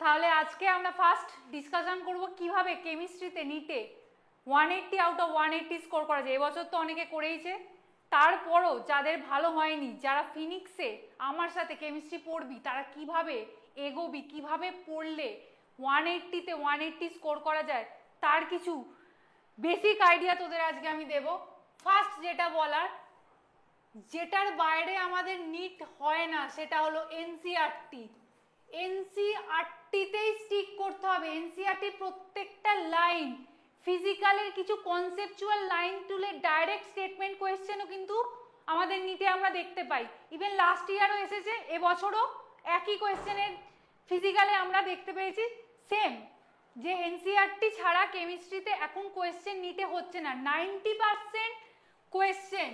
তাহলে আজকে আমরা ফার্স্ট ডিসকাশন করব কিভাবে কেমিস্ট্রিতে নিটে 180 আউট অফ 180 স্কোর করা যায়। এবছর তো অনেকে করেইছে, তারপরও যাদের ভালো হয়নি, যারা ফিনিক্সে আমার সাথে কেমিস্ট্রি পড়বি, তারা কিভাবে এগোবি, কিভাবে পড়লে 180তে 180 স্কোর করা যায়, তার কিছু বেসিক আইডিয়া তোদের আজকে আমি দেব। ফার্স্ট যেটা বলার, যেটার বাইরে আমাদের নিট হয় না সেটা হলো এনসিইআরটি। এনসিইআরটিতেই স্টিক করতে হবে। এনসিইআরটির প্রত্যেকটা লাইন, ফিজিক্যালের কিছু কনসেপচুয়াল লাইন তুলে ডাইরেক্ট স্টেটমেন্ট কোয়েশ্চেনও কিন্তু আমাদের নিটে আমরা দেখতে পাই। ইভেন লাস্ট ইয়ারও এসেছে, এবছরও একই কোয়েশ্চেনের ফিজিক্যালে আমরা দেখতে পেয়েছি সেম, যে এনসিইআরটি ছাড়া কেমিস্ট্রিতে এখন কোয়েশ্চেন নিটে হচ্ছে না। 90% কোয়েশ্চেন,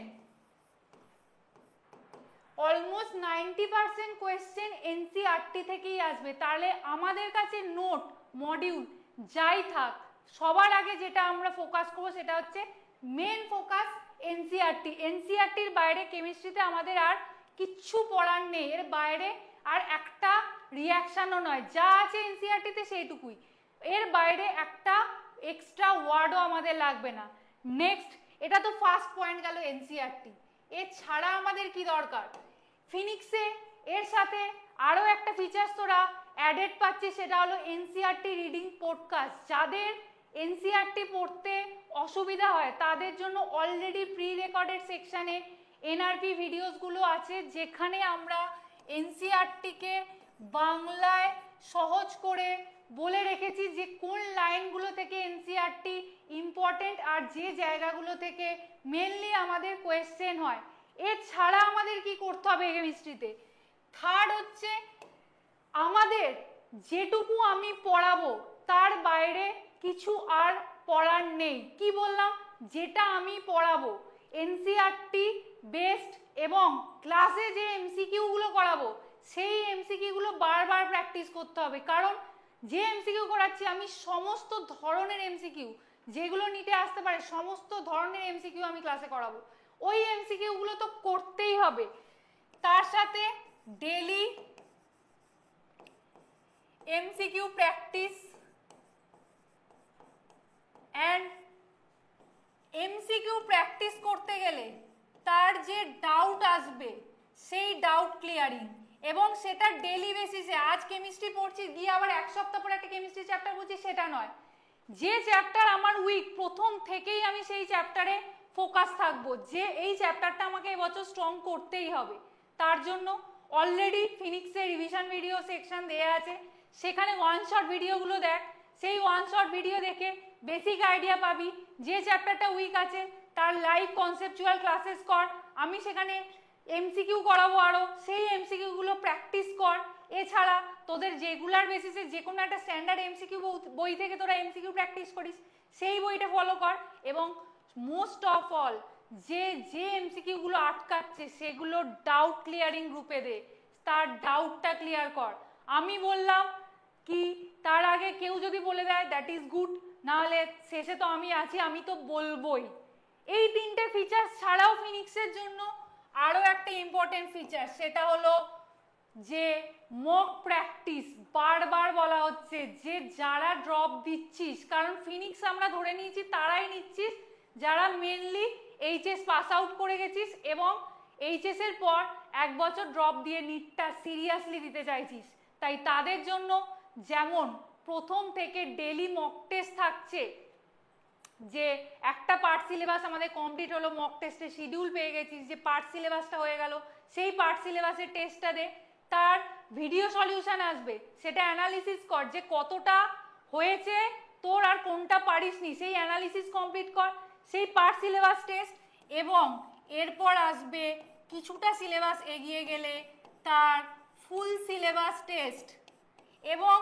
অলমোস্ট 90% কোয়েশ্চেন এনসিইআরটি থেকেই আসবে। তাহলে আমাদের কাছে নোট, মডিউল যাই থাক, সবার আগে যেটা আমরা ফোকাস করবো সেটা হচ্ছে মেন ফোকাস এনসিইআরটি। এনসিইআরটির বাইরে কেমিস্ট্রিতে আমাদের আর কিচ্ছু পড়ার নেই, এর বাইরে আর একটা রিয়াকশানও নয়, যা আছে এনসিইআরটিতে সেইটুকুই, এর বাইরে একটা এক্সট্রা ওয়ার্ডও আমাদের লাগবে না। নেক্সট, এটা তো ফার্স্ট পয়েন্ট গেল এনসিইআরটি। এছাড়া আমাদের কি দরকার, ফিনিক্সে এর সাথে আরও একটা ফিচার্স তোরা অ্যাডেড পাচ্ছিস, সেটা হলো এনসিইআরটি রিডিং পডকাস্ট। যাদের এনসিইআরটি পড়তে অসুবিধা হয় তাদের জন্য অলরেডি প্রি রেকর্ডেড সেকশানে এনআরপি ভিডিওসগুলো আছে, যেখানে আমরা এনসিইআরটিকে বাংলায় সহজ করে বলে রেখেছি যে কোন লাইনগুলো থেকে এনসিইআরটি ইম্পর্টেন্ট আর যে জায়গাগুলো থেকে মেনলি আমাদের কোয়েশ্চেন হয়। এছাড়া আমাদের কি করতে হবে কেমিস্ট্রিতে, থার্ড হচ্ছে আমাদের যেটুকু আমি পড়াবো তার বাইরে কিছু আর পড়ার নেই। কি বললাম, যেটা আমি পড়াবো এনসিইআরটি বেস্ট, এবং ক্লাসে যে এমসিকিউগুলো করাবো সেই এমসিকিউগুলো বারবার প্র্যাকটিস করতে হবে। কারণ যে এমসিকিউ করাচ্ছি আমি সমস্ত ধরনের এমসিকিউ যেগুলো নিতে আসতে পারে, সমস্ত ধরনের এমসিকিউ আমি ক্লাসে করাবো। ওই এমসিকিউগুলো তো করতেই হবে। তার সাথে daily MCQ practice and MCQ practice করতে গেলে তার যে ডাউট আসবে সেই ডাউট ক্লিয়ারিং, এবং সেটা ডেলি বেসিসে। আজ কেমিস্ট্রি পড়ছি, গিয়ে আবার এক সপ্তাহ পরে একটা কেমিস্ট্রি চ্যাপ্টার পড়ছি, সেটা নয়। যে চ্যাপ্টার আমার উইক, প্রথম থেকেই আমি সেই চ্যাপ্টারে ফোকাস থাকবো যে এই চ্যাপ্টারটা আমাকে এবছর স্ট্রং করতেই হবে। তার জন্য অলরেডি ফিনিক্সের রিভিশন ভিডিও সেকশন দেয়া আছে, সেখানে ওয়ান শট ভিডিওগুলো দেখ, সেই ওয়ান শট ভিডিও দেখে বেসিক আইডিয়া পাবি। যে চ্যাপ্টারটা উইক আছে তার লাইভ কনসেপচুয়াল ক্লাসেস কর, আমি সেখানে এমসিকিউ করাবো আরও, সেই এমসিকিউগুলো প্র্যাকটিস কর। এছাড়া তোদের রেগুলার বেসিসে যে কোনো একটা স্ট্যান্ডার্ড এমসিকিউ বই থেকে তোরা এমসিকিউ প্র্যাকটিস করিস, সেই বইটা ফলো কর। এবং মোস্ট অফ অল, যে এমসিকিউগুলো আটকাচ্ছে সেগুলো ডাউট ক্লিয়ারিং গ্রুপে দে, তার ডাউটটা ক্লিয়ার কর। আমি বললাম কি, তার আগে কেউ যদি বলে দেয় দ্যাট ইজ গুড, নাহলে শেষে তো আমি আছি, আমি তো বলবোই। এই তিনটে ফিচার্স ছাড়াও ফিনিক্সের জন্য আরও একটা ইম্পর্টেন্ট ফিচার, সেটা হলো যে মক প্র্যাকটিস। বারবার বলা হচ্ছে যে যারা ড্রপ দিচ্ছিস, কারণ ফিনিক্স আমরা ধরে নিয়েছি তারাই নিচ্ছিস যারা মেনলি এইচএস পাস আউট করে গেছিস এবং এইচএস এর পর এক বছর ড্রপ দিয়ে নিটটা সিরিয়াসলি দিতে চাইছিস। তাই তাদের জন্য যেমন প্রথম থেকে ডেলি মক টেস্ট থাকছে, যে একটা পার্ট সিলেবাস আমাদের কমপ্লিট হলো, মক টেস্টে শিডিউল পেয়ে গেছিস, যে পার্ট সিলেবাসটা হয়ে গেল, সেই পার্ট সিলেবাসের টেস্টটা দে, তার ভিডিও সলিউশন আসবে, সেটা অ্যানালিসিস কর যে কতটা হয়েছে তোর আর কোনটা পারিসনি, সেই অ্যানালিসিস কমপ্লিট কর, সেই পার্ট সিলেবাস টেস্ট। এবং এরপর আসবে কিছুটা সিলেবাস এগিয়ে গেলে তার ফুল সিলেবাস টেস্ট। এবং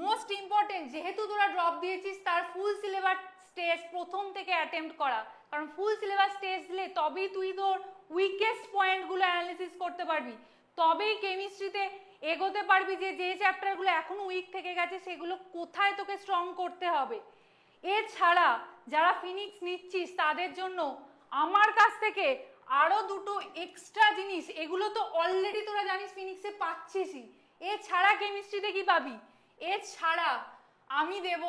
মোস্ট ইম্পর্টেন্ট, যেহেতু তোরা ড্রপ দিয়েছিস, তার ফুল সিলেবাস টেস্ট প্রথম থেকে অ্যাটেম্প্ট করা, কারণ ফুল সিলেবাস টেস্ট দিলে তবেই তুই তোর উইকেস্ট পয়েন্টগুলো অ্যানালিসিস করতে পারবি, তবেই কেমিস্ট্রিতে এগোতে পারবি যে চ্যাপ্টারগুলো এখনো উইক থেকে গেছে সেগুলো কোথায় তোকে স্ট্রং করতে হবে। এছাড়া যারা ফিনিক্স নিচ্ছিস তাদের জন্য আমার কাছ থেকে আরও দুটো এক্সট্রা জিনিস, এগুলো তো অলরেডি তোরা জানিস ফিনিক্সে পাচ্ছিসই, এছাড়া কেমিস্ট্রিতে কি পাবি, এছাড়া আমি দেব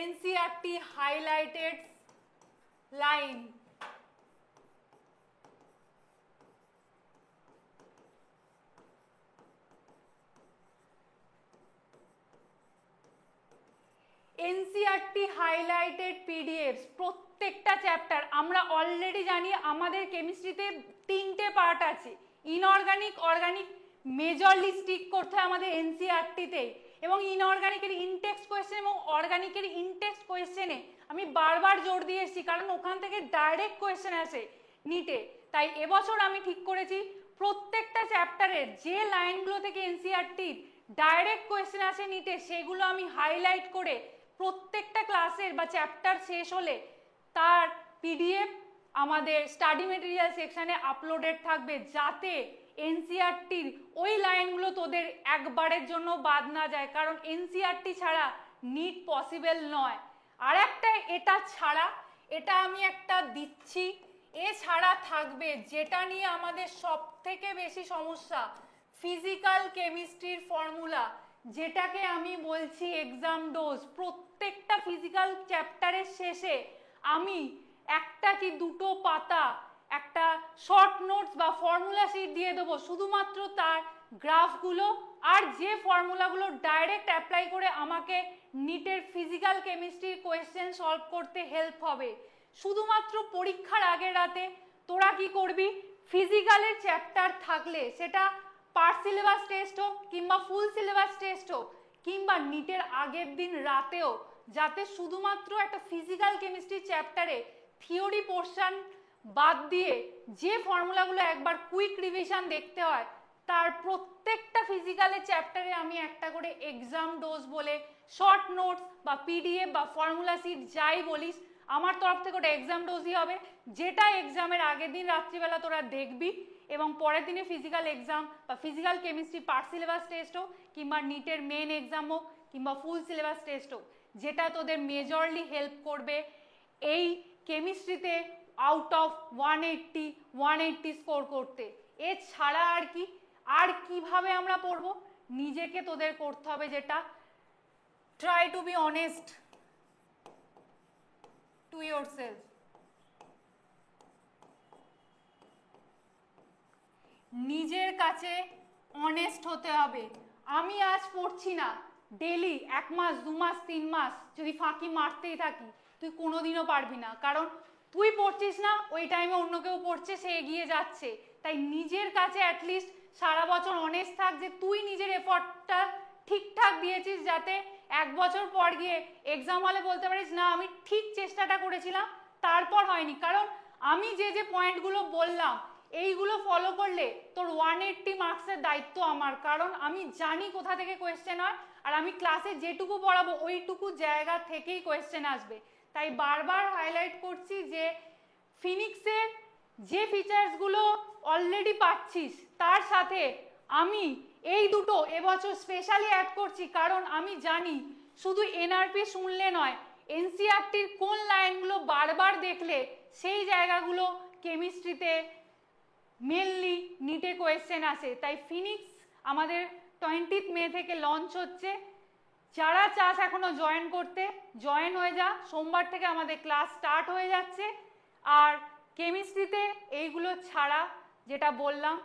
NCERT highlighted line. NCERT highlighted PDFs প্রত্যেকটা চ্যাপ্টার। আমরা অলরেডি জানি আমাদের কেমিস্ট্রিতে 3টে পার্ট আছে, ইনঅর্গানিক, অর্গানিক, মেজরলি স্টিক করতে হয় আমাদের এনসিইআরটিতে, এবং ইনঅর্গানিকের ইনটেক্সট কোয়েশ্চেন এবং অর্গানিকের ইনটেক্সট কোয়েশ্চেনে আমি বারবার জোর দিয়ে এসেছি, কারণ ওখান থেকে ডাইরেক্ট কোয়েশ্চেন আসে নিটে। তাই এবছর আমি ঠিক করেছি প্রত্যেকটা চ্যাপ্টারের যে লাইনগুলো থেকে এনসিইআরটির ডাইরেক্ট কোয়েশ্চেন আসে নিটে সেগুলো আমি হাইলাইট করে প্রত্যেকটা ক্লাসের বা চ্যাপ্টার শেষ হলে তার পিডিএফ আমাদের স্টাডি মেটেরিয়াল সেকশনে আপলোডেড থাকবে, যাতে এনসিইআরটির ওই লাইনগুলো তোদের একবারের জন্য বাদ না যায়, কারণ এনসিইআরটি ছাড়া নিট পসিবল নয়। আর একটা এটা ছাড়া, এটা আমি একটা দিচ্ছি, এছাড়া থাকবে যেটা নিয়ে আমাদের সব থেকে বেশি সমস্যা, ফিজিক্যাল কেমিস্ট্রির ফর্মুলা, যেটাকে আমি বলছি এক্সাম ডোজ। প্রত্যেকটা ফিজিক্যাল চ্যাপ্টারের শেষে আমি একটা কি দুটো পাতা একটা শর্ট নোটস বা ফর্মুলা শিট দিয়ে দেবো, শুধুমাত্র তার গ্রাফগুলো আর যে ফর্মুলাগুলো ডাইরেক্ট অ্যাপ্লাই করে আমাকে নিটের ফিজিক্যাল কেমিস্ট্রির কোয়েশ্চেন সলভ করতে হেল্প হবে। শুধুমাত্র পরীক্ষার আগের রাতে তোরা কি করবি, ফিজিক্যালের চ্যাপ্টার থাকলে সেটা পার্ট সিলেবাস টেস্ট হোক কিংবা ফুল সিলেবাস টেস্ট হোক কিংবা নিটের আগের দিন রাতেও, যাতে শুধুমাত্র একটা ফিজিক্যাল কেমিস্ট্রি চ্যাপ্টারে থিওরি পোর্শন বাদ দিয়ে যে ফর্মুলাগুলো একবার কুইক রিভিশন দেখতে হয়, তার প্রত্যেকটা ফিজিক্যালের চ্যাপ্টারে আমি একটা করে এক্সাম ডোজ বলে শর্ট নোটস বা পিডিএফ বা ফর্মুলা শিট যাই বলিস, আমার তরফ থেকে ওটা এক্সাম ডোজই হবে, যেটা এক্সামের আগের দিন রাত্রিবেলা তোরা দেখবি এবং পরের দিনে ফিজিক্যাল এক্সাম বা physical chemistry part syllabus test হোক কিংবা নিটের মেন এক্সাম হোক কিংবা ফুল সিলেবাস টেস্ট হোক, যেটা তোদের মেজরলি হেল্প করবে এই কেমিস্ট্রিতে আউট অফ 180 স্কোর করতে। এছাড়া আর কি, আর কিভাবে আমরা পড়বো, নিজেকে তোদের করতে হবে যেটা, try to be honest to yourself. নিজের কাছে অনেস্ট হতে হবে। আমি আজ পড়ছি না, ডেলি 1 মাস 2 মাস 3 মাস যদি ফাঁকি মারতেই থাকি, তুই কোনোদিনও পারবি না, কারণ তুই পড়ছিস না, ওই টাইমে অন্য কেউ পড়ছে, সে এগিয়ে যাচ্ছে। তাই নিজের কাছে অ্যাটলিস্ট সারা বছর অনেস্ট থাক যে তুই নিজের এফর্টটা ঠিকঠাক দিয়েছিস, যাতে 1 বছর পর গিয়ে এক্সাম হলে বলতে পারিস না আমি ঠিক চেষ্টাটা করেছিলাম, তারপর হয়নি। কারণ আমি যে যে পয়েন্টগুলো বললাম এইগুলো ফলো করলে তোর 180 মার্কসের দায়িত্ব আমার, কারণ আমি জানি কোথা থেকে কোয়েশ্চেন হয় আর আমি ক্লাসে যেটুকু পড়াবো ওইটুকু জায়গা থেকেই কোয়েশ্চেন আসবে। তাই বারবার হাইলাইট করছি যে ফিনিক্সের যে ফিচার্সগুলো অলরেডি পাচ্ছিস তার সাথে আমি এই দুটো এবছর স্পেশালি অ্যাড করছি, কারণ আমি জানি শুধু এনআরপি শুনলে নয়, এনসিইআরটির কোন লাইনগুলো বারবার দেখলে সেই জায়গাগুলো কেমিস্ট্রিতে মেনলি নিটে কোয়েশ্চেন আসে। তাই ফিনিক্স আমাদের 20 মে থেকে লঞ্চ হচ্ছে, যারা চাস এখনো জয়েন করতে জয়েন হয়ে যা, সোমবার থেকে আমাদের ক্লাস স্টার্ট হয়ে যাচ্ছে। আর কেমিস্ট্রিতে এইগুলো ছাড়া যেটা বললাম,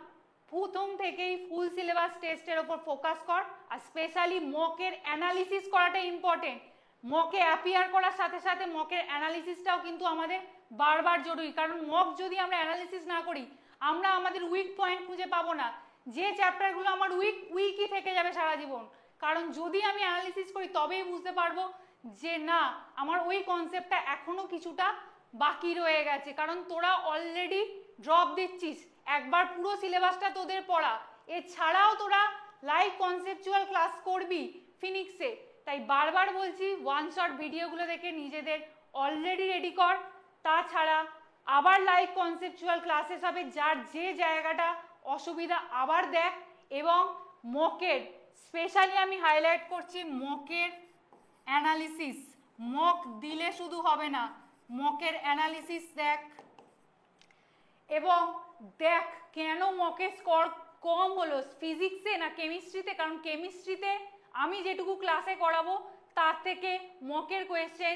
প্রথম থেকেই ফুল সিলেবাস টেস্টের ওপর ফোকাস কর, আর স্পেশালি মকের অ্যানালিসিস করাটা ইম্পর্টেন্ট। মকে অ্যাপিয়ার করার সাথে সাথে মকের অ্যানালিসিসটাও কিন্তু আমাদের বারবার জরুরি, কারণ মক যদি আমরা অ্যানালিসিস না করি আমরা আমাদের উইক পয়েন্ট খুঁজে পাবো না, যে চ্যাপ্টারগুলো আমার উইকই থেকে যাবে সারা জীবন। কারণ যদি আমি অ্যানালিসিস করি তবেই বুঝতে পারবো যে না আমার ওই কনসেপ্টটা এখনো কিছুটা বাকি রয়ে গেছে, কারণ তোরা অলরেডি ড্রপ দিচ্ছিস। একবার পুরো সিলেবাসটা তোদের পড়া, এছাড়াও তোরা লাইভ কনসেপচুয়াল ক্লাস করবি ফিনিক্সে। তাই বারবার বলছি ওয়ান শট ভিডিওগুলো দেখে নিজেদের অলরেডি রেডি কর। তাছাড়া আবার লাইভ কনসেপচুয়াল ক্লাসেস হবে, যার যে জায়গাটা অসুবিধা আবার দেখ, এবং মকের স্পেশালি আমি হাইলাইট করছি মকের অ্যানালিসিস। মক দিলে শুধু হবে না, মকের অ্যানালিসিস দেখ এবং দেখ কেন মকে স্কোর কম হলো ফিজিক্সে না কেমিস্ট্রিতে, কারণ কেমিস্ট্রিতে আমি যেটুকু ক্লাসে করাবো তার থেকে মকের কোয়েশ্চেন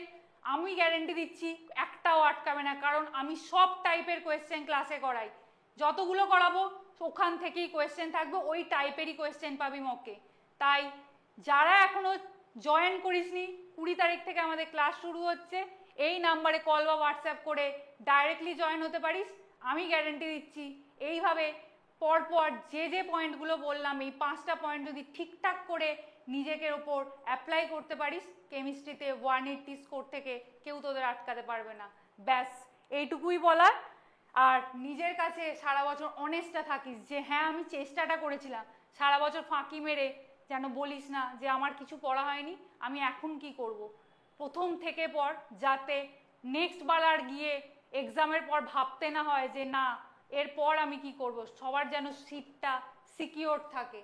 আমি গ্যারেন্টি দিচ্ছি একটাও আটকাবে না, কারণ আমি সব টাইপের কোয়েশ্চেন ক্লাসে করাই, যতগুলো করাবো ওখান থেকেই কোয়েশ্চেন থাকবে, ওই টাইপেরই কোয়েশ্চেন পাবি মকে। তাই যারা এখনো জয়েন করিসনি, 20 তারিখ থেকে আমাদের ক্লাস শুরু হচ্ছে, এই নাম্বারে কল বা হোয়াটসঅ্যাপ করে ডাইরেক্টলি জয়েন হতে পারিস। আমি গ্যারেন্টি দিচ্ছি এইভাবে পরপর যে যে পয়েন্টগুলো বললাম, এই 5টা পয়েন্ট যদি ঠিকঠাক করে নিজেকে ওপর অ্যাপ্লাই করতে পারিস, কেমিস্ট্রিতে 180 স্কোর থেকে কেউ তোদের আটকাতে পারবে না। ব্যাস এইটুকুই বলার। আর নিজের কাছে সারা বছর অনেস্টটা থাকিস যে হ্যাঁ আমি চেষ্টাটা করেছিলাম, সারা বছর ফাঁকি মেরে যেন বলিস না যে আমার কিছু পড়া হয়নি, আমি এখন কি করব। প্রথম থেকে পড়, যাতে নেক্সট বার আর গিয়ে এক্সামের পর ভাবতে না হয় যে না এরপর আমি কি করব, সবার যেন সিটটা সিকিওর থাকে।